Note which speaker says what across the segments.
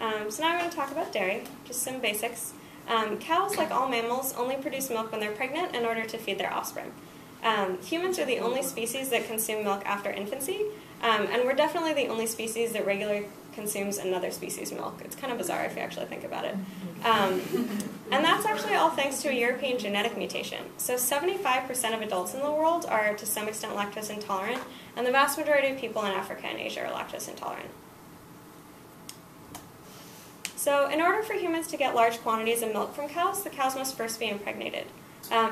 Speaker 1: So now I'm going to talk about dairy, just some basics. Cows, like all mammals, only produce milk when they're pregnant in order to feed their offspring. Humans are the only species that consume milk after infancy, and we're definitely the only species that regularly consumes another species' milk. It's kind of bizarre if you actually think about it. And that's actually all thanks to a European genetic mutation. So 75% of adults in the world are to some extent lactose intolerant, and the vast majority of people in Africa and Asia are lactose intolerant. So in order for humans to get large quantities of milk from cows, the cows must first be impregnated.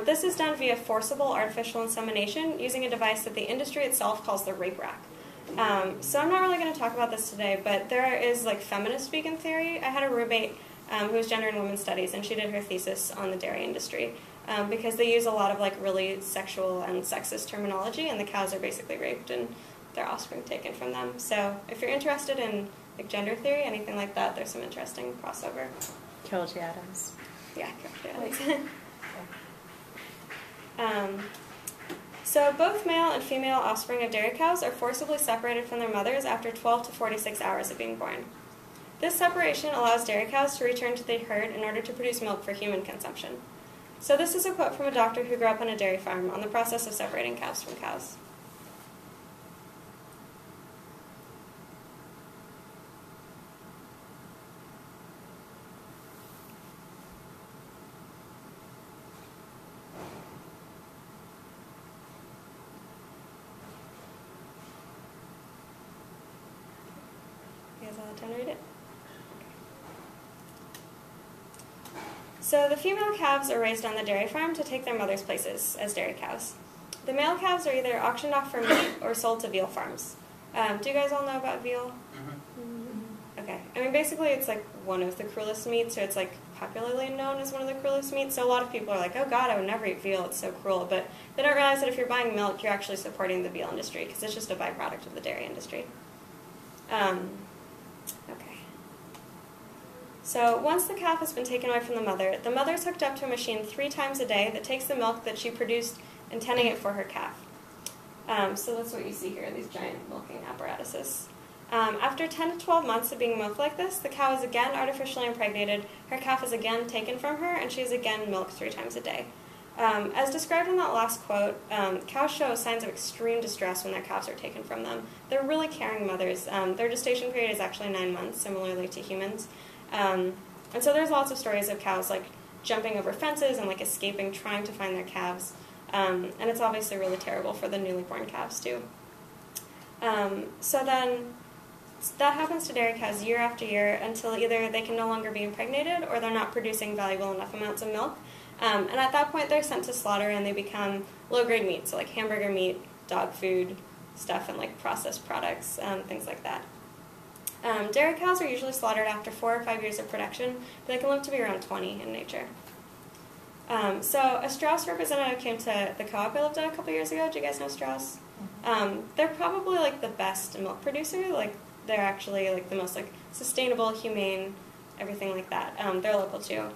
Speaker 1: This is done via forcible artificial insemination using a device that the industry itself calls the rape rack. So I'm not really going to talk about this today, but there is like feminist vegan theory. I had a roommate who was gender and women's studies, and she did her thesis on the dairy industry because they use a lot of like really sexual and sexist terminology, and the cows are basically raped and their offspring taken from them. So if you're interested in like gender theory, anything like that, there's some interesting crossover.
Speaker 2: Killed Adams.
Speaker 1: Yeah, Killed Adams. So both male and female offspring of dairy cows are forcibly separated from their mothers after 12 to 46 hours of being born. This separation allows dairy cows to return to the herd in order to produce milk for human consumption. So this is a quote from a doctor who grew up on a dairy farm on the process of separating calves from cows. You guys all have time to read it? So the female calves are raised on the dairy farm to take their mother's places as dairy cows. The male calves are either auctioned off for meat or sold to veal farms. Do you guys all know about veal? Okay. I mean, basically it's like one of the cruelest meats, or it's like popularly known as one of the cruelest meats. So a lot of people are like, oh God, I would never eat veal, it's so cruel. But they don't realize that if you're buying milk, you're actually supporting the veal industry, because it's just a byproduct of the dairy industry. Okay. So once the calf has been taken away from the mother is hooked up to a machine 3 times a day that takes the milk that she produced, intending it for her calf. So that's what you see here, these giant milking apparatuses. After 10 to 12 months of being milked like this, the cow is again artificially impregnated, her calf is again taken from her, and she is again milked 3 times a day. As described in that last quote, cows show signs of extreme distress when their calves are taken from them. They're really caring mothers. Their gestation period is actually 9 months, similarly to humans. And so there's lots of stories of cows like jumping over fences and like escaping, trying to find their calves. And it's obviously really terrible for the newly born calves too. So then that happens to dairy cows year after year until either they can no longer be impregnated or they're not producing valuable enough amounts of milk. And at that point they're sent to slaughter and they become low-grade meat, so like hamburger meat, dog food, stuff, and like processed products, things like that. Dairy cows are usually slaughtered after 4 or 5 years of production, but they can live to be around 20 in nature. So a Strauss representative came to the co-op I lived at a couple years ago. Do you guys know Strauss? They're probably like the best milk producer. Like they're actually like the most like sustainable, humane, everything like that. They're local too.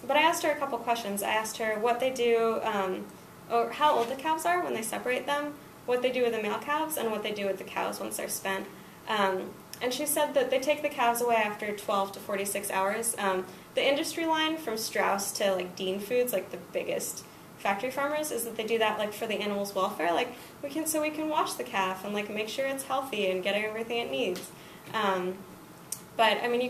Speaker 1: But I asked her a couple questions. I asked her what they do, or how old the calves are when they separate them, what they do with the male calves, and what they do with the cows once they're spent. And she said that they take the calves away after 12 to 46 hours. The industry line from Strauss to like Dean Foods, like the biggest factory farmers, is that they do that like for the animal's welfare. Like we can wash the calf and like make sure it's healthy and get everything it needs. But I mean, you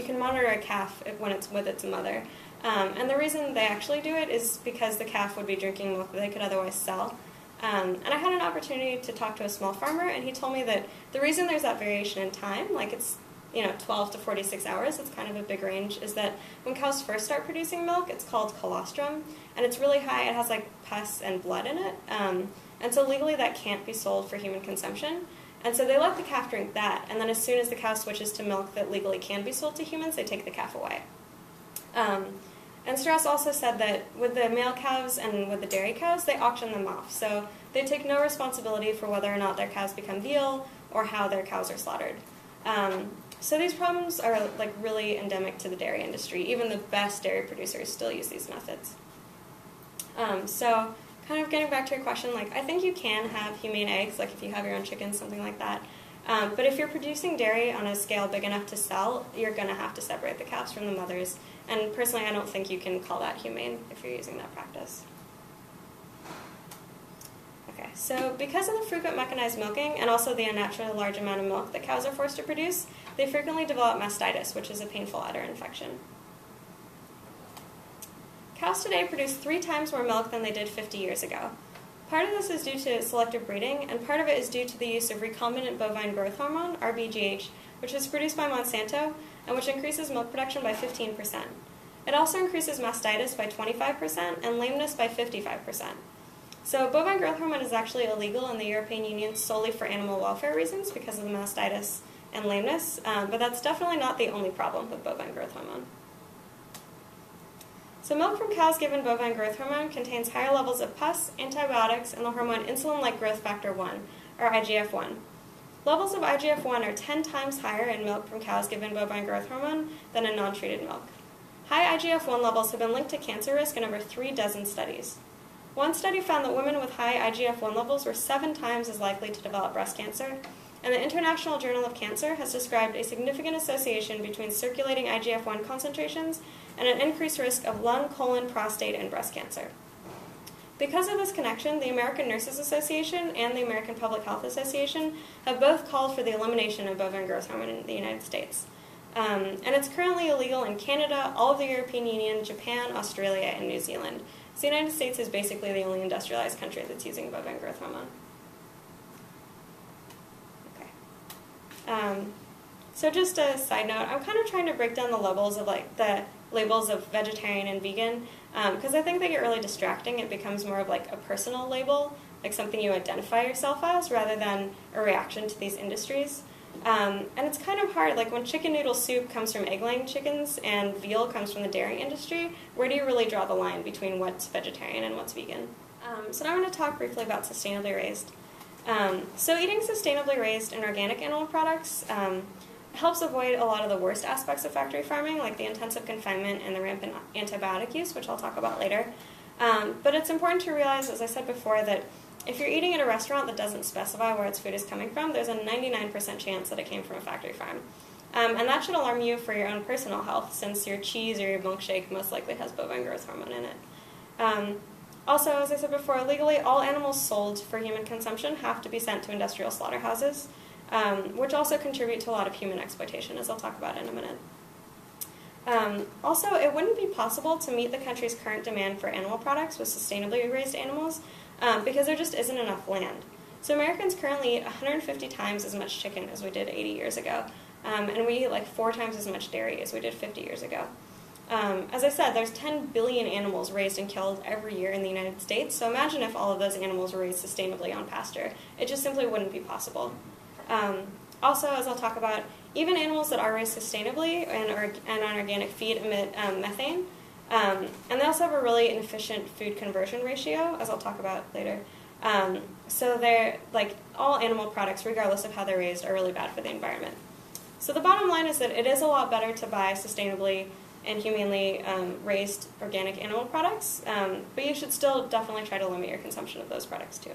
Speaker 1: can monitor a calf when it's with its mother. And the reason they actually do it is because the calf would be drinking milk that they could otherwise sell. And I had an opportunity to talk to a small farmer, and he told me that the reason there's that variation in time, like it's 12 to 46 hours, it's kind of a big range, is that when cows first start producing milk, it's called colostrum, and it's really high. It has like pus and blood in it, and so legally that can't be sold for human consumption. And so they let the calf drink that, and then as soon as the cow switches to milk that legally can be sold to humans, they take the calf away. And Strauss also said that with the male cows and with the dairy cows, they auction them off. So they take no responsibility for whether or not their cows become veal or how their cows are slaughtered. So these problems are like really endemic to the dairy industry. Even the best dairy producers still use these methods. So kind of getting back to your question, like I think you can have humane eggs, like if you have your own chickens, something like that. But if you're producing dairy on a scale big enough to sell, you're going to have to separate the calves from the mothers. And personally, I don't think you can call that humane if you're using that practice. Okay, so because of the frequent mechanized milking and also the unnaturally large amount of milk that cows are forced to produce, they frequently develop mastitis, which is a painful udder infection. Cows today produce 3 times more milk than they did 50 years ago. Part of this is due to selective breeding, and part of it is due to the use of recombinant bovine growth hormone, RBGH, which is produced by Monsanto, and which increases milk production by 15%. It also increases mastitis by 25% and lameness by 55%. So bovine growth hormone is actually illegal in the European Union solely for animal welfare reasons because of the mastitis and lameness, but that's definitely not the only problem with bovine growth hormone. So milk from cows given bovine growth hormone contains higher levels of pus, antibiotics, and the hormone insulin-like growth factor 1, or IGF1. Levels of IGF1 are 10 times higher in milk from cows given bovine growth hormone than in non-treated milk. High IGF1 levels have been linked to cancer risk in over 36 studies. One study found that women with high IGF1 levels were 7 times as likely to develop breast cancer, and the International Journal of Cancer has described a significant association between circulating IGF1 concentrations and an increased risk of lung, colon, prostate, and breast cancer. Because of this connection, the American Nurses Association and the American Public Health Association have both called for the elimination of bovine growth hormone in the United States. And it's currently illegal in Canada, all of the European Union, Japan, Australia, and New Zealand. So the United States is basically the only industrialized country that's using bovine growth hormone. So just a side note, I'm kind of trying to break down the levels of the labels of vegetarian and vegan because I think they get really distracting. It becomes more of like a personal label, like something you identify yourself as rather than a reaction to these industries. And it's kind of hard, like when chicken noodle soup comes from egg-laying chickens and veal comes from the dairy industry, where do you really draw the line between what's vegetarian and what's vegan? So now I'm going to talk briefly about sustainably raised. So eating sustainably raised and organic animal products helps avoid a lot of the worst aspects of factory farming, like the intensive confinement and the rampant antibiotic use, which I'll talk about later. But it's important to realize, as I said before, that if you're eating at a restaurant that doesn't specify where its food is coming from, there's a 99% chance that it came from a factory farm. And that should alarm you for your own personal health, since your cheese or your milkshake most likely has bovine growth hormone in it. Also, as I said before, legally, all animals sold for human consumption have to be sent to industrial slaughterhouses, which also contribute to a lot of human exploitation, as I'll talk about in a minute. Also, it wouldn't be possible to meet the country's current demand for animal products with sustainably raised animals because there just isn't enough land. So Americans currently eat 150 times as much chicken as we did 80 years ago, and we eat like 4 times as much dairy as we did 50 years ago. As I said, there's 10 billion animals raised and killed every year in the United States, so imagine if all of those animals were raised sustainably on pasture. It just simply wouldn't be possible. Also, as I'll talk about, even animals that are raised sustainably and on organic feed emit methane, and they also have a really inefficient food conversion ratio, as I'll talk about later. So they're, like, all animal products, regardless of how they're raised, are really bad for the environment. So the bottom line is that it is a lot better to buy sustainably and humanely raised organic animal products, but you should still definitely try to limit your consumption of those products too.